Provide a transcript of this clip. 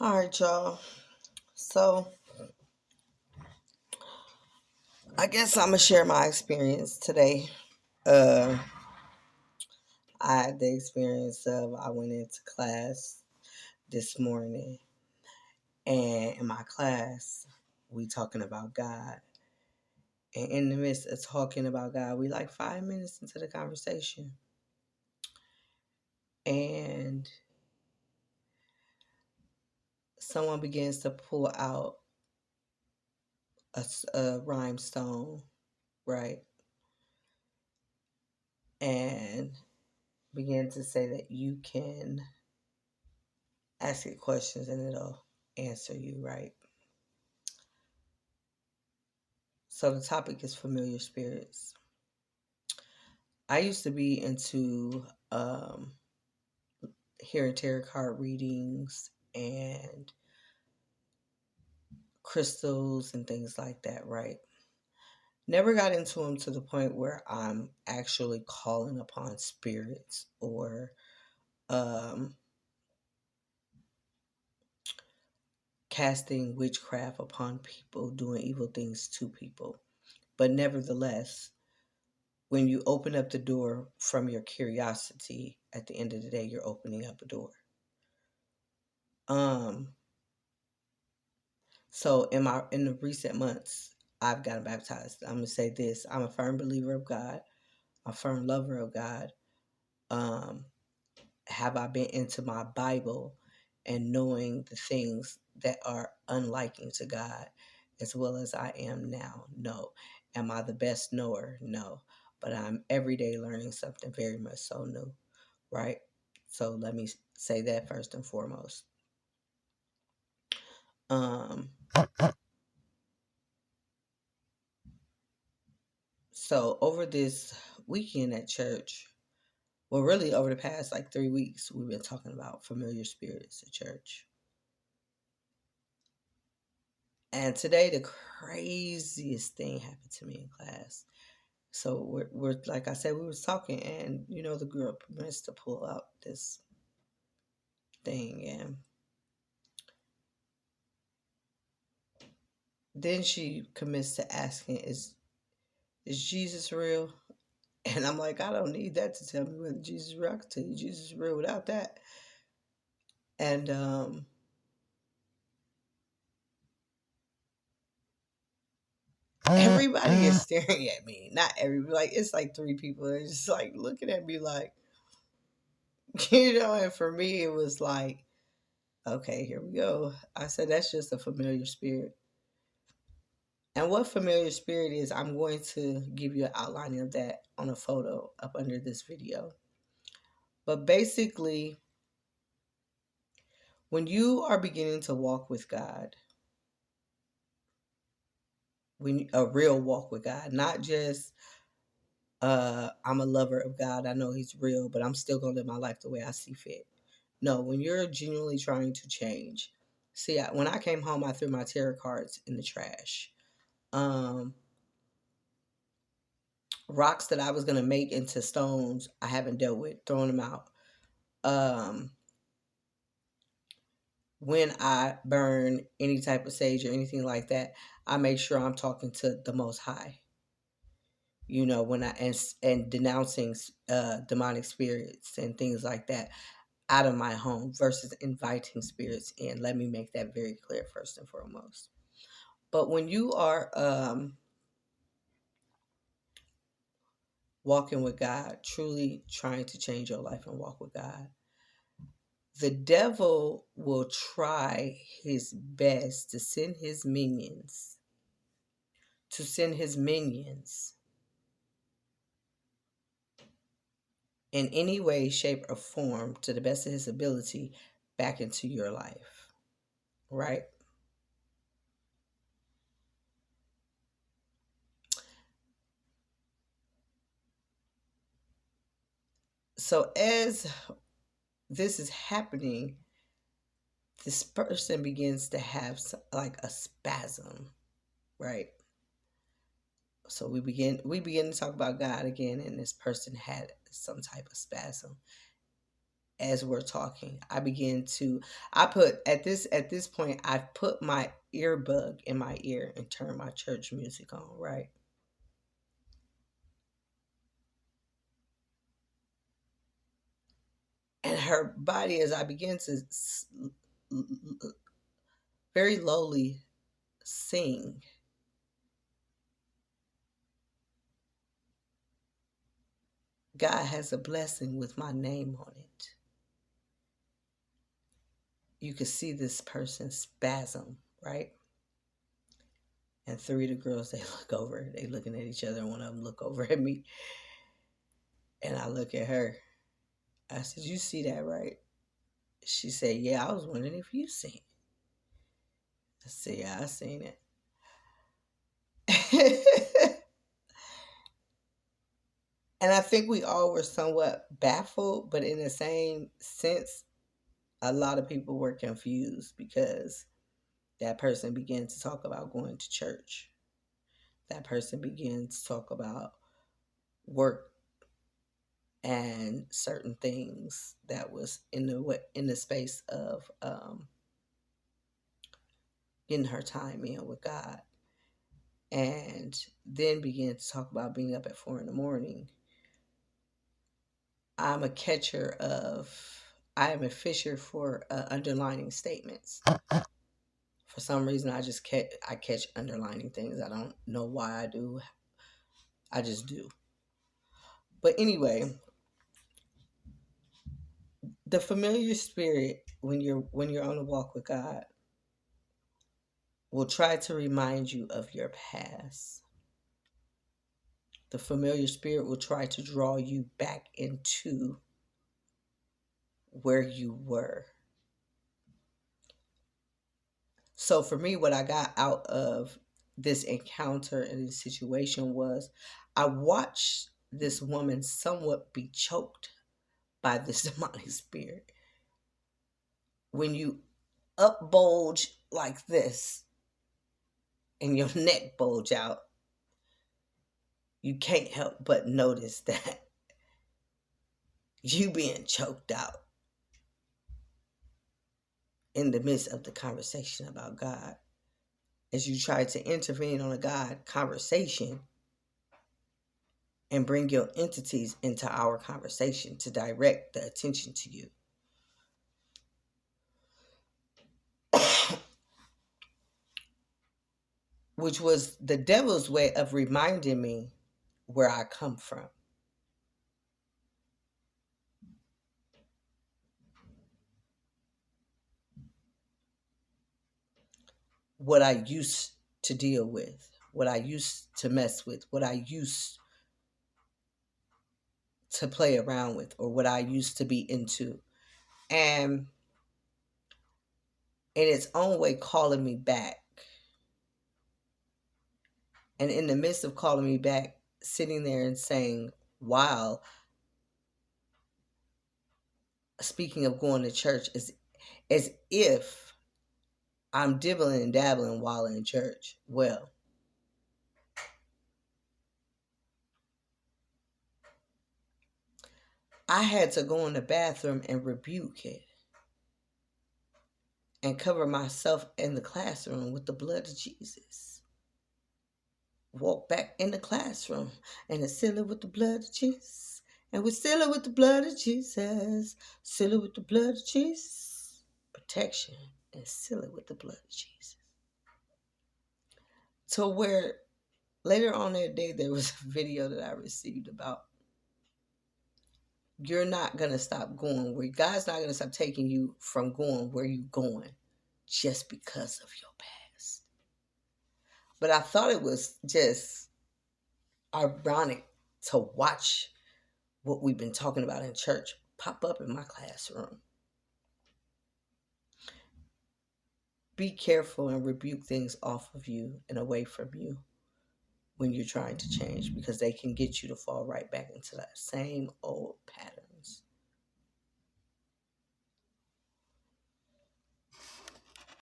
All right, y'all. So I guess I'm gonna share my experience today. Uh, I had the experience of I went into class this morning, and in my class, we talking about God. And in the midst of talking about God, we like 5 minutes into the conversation, and someone begins to pull out a rhinestone, right, and begin to say that you can ask it questions and it'll answer you, right? So the topic is familiar spirits. I used to be into hearing tarot card readings and crystals and things like that, right? Never got into them to the point where I'm actually calling upon spirits or um, casting witchcraft upon people, doing evil things to people. But nevertheless, when you open up the door from your curiosity, at the end of the day, you're opening up a door. Um, so in the recent months, I've gotten baptized. I'm gonna say this: I'm a firm believer of God, a firm lover of God. Um, have I been into my Bible and knowing the things that are unliking to God, as well as I am now? No. Am I the best knower? No. But I'm every day learning something very much so new, right? So let me say that first and foremost. Um, so over this weekend at church, well, really over the past like 3 weeks, we've been talking about familiar spirits at church. And today, the craziest thing happened to me in class. So we're like I said, we was talking, and the girl begins to pull out this thing, and then she commits to asking, "Is Jesus real?" And I'm like, I don't need that to tell me whether Jesus is real. I can tell you Jesus is real without that. And everybody is staring at me. Not everybody, like it's like three people. They're just like looking at me like, And for me, it was like, okay, here we go. I said, that's just a familiar spirit. And what familiar spirit is, I'm going to give you an outline of that on a photo up under this video. But basically, when you are beginning to walk with God, when a real walk with God, not just I'm a lover of God, I know He's real, but I'm still gonna live my life the way I see fit. No, when you're genuinely trying to change. See, when I came home, I threw my tarot cards in the trash. Um, Rocks that I was gonna make into stones, I haven't dealt with, throwing them out. Um, when I burn any type of sage or anything like that, I make sure I'm talking to the Most High. When and denouncing demonic spirits and things like that out of my home versus inviting spirits in. Let me make that very clear first and foremost. But when you are walking with God, truly trying to change your life and walk with God, the devil will try his best to send his minions, in any way, shape, or form to the best of his ability back into your life, right? So as this is happening, this person begins to have like a spasm, right? So we begin to talk about God again, and this person had some type of spasm. as we're talking. At this point, I've put my earbud in my ear and turned my church music on, right? And her body, as I begin to very lowly sing, God has a blessing with my name on it. You could see this person spasm, right? And three of the girls, they look over, they looking at each other, and one of them look over at me. And I look at her. I said, "You see that, right?" She said, "Yeah, I was wondering if you seen it." I said, "Yeah, I seen it." And I think we all were somewhat baffled, but in the same sense, a lot of people were confused because that person began to talk about going to church. That person began to talk about work and certain things that was in the space of getting her time in with God, and then began to talk about being up at 4 in the morning. I'm a catcher of. I am a fisher for underlining statements. For some reason, I catch underlining things. I don't know why I do. I just do. But anyway, the familiar spirit when you're on a walk with God will try to remind you of your past. The familiar spirit will try to draw you back into where you were. So for me, what I got out of this encounter and this situation was I watched this woman somewhat be choked by this demonic spirit. When you up bulge like this and your neck bulge out, you can't help but notice that you being choked out in the midst of the conversation about God. As you try to intervene on a God conversation and bring your entities into our conversation to direct the attention to you. Which was the devil's way of reminding me where I come from. What I used to deal with, what I used to mess with, what I used to play around with, or what I used to be into. And in its own way, calling me back. And in the midst of calling me back, sitting there and saying, wow, speaking of going to church, is as if I'm dibbling and dabbling while in church. Well, I had to go in the bathroom and rebuke it and cover myself in the classroom with the blood of Jesus. Walk back in the classroom and seal it with the blood of Jesus. And we seal it with the blood of Jesus. Seal it with the blood of Jesus. Protection. And seal it with the blood of Jesus. To where later on that day, there was a video that I received about you're not going to stop going where God's not going to stop taking you from going where you're going just because of your past. But I thought it was just ironic to watch what we've been talking about in church pop up in my classroom. Be careful and rebuke things off of you and away from you when you're trying to change, because they can get you to fall right back into that same old pattern.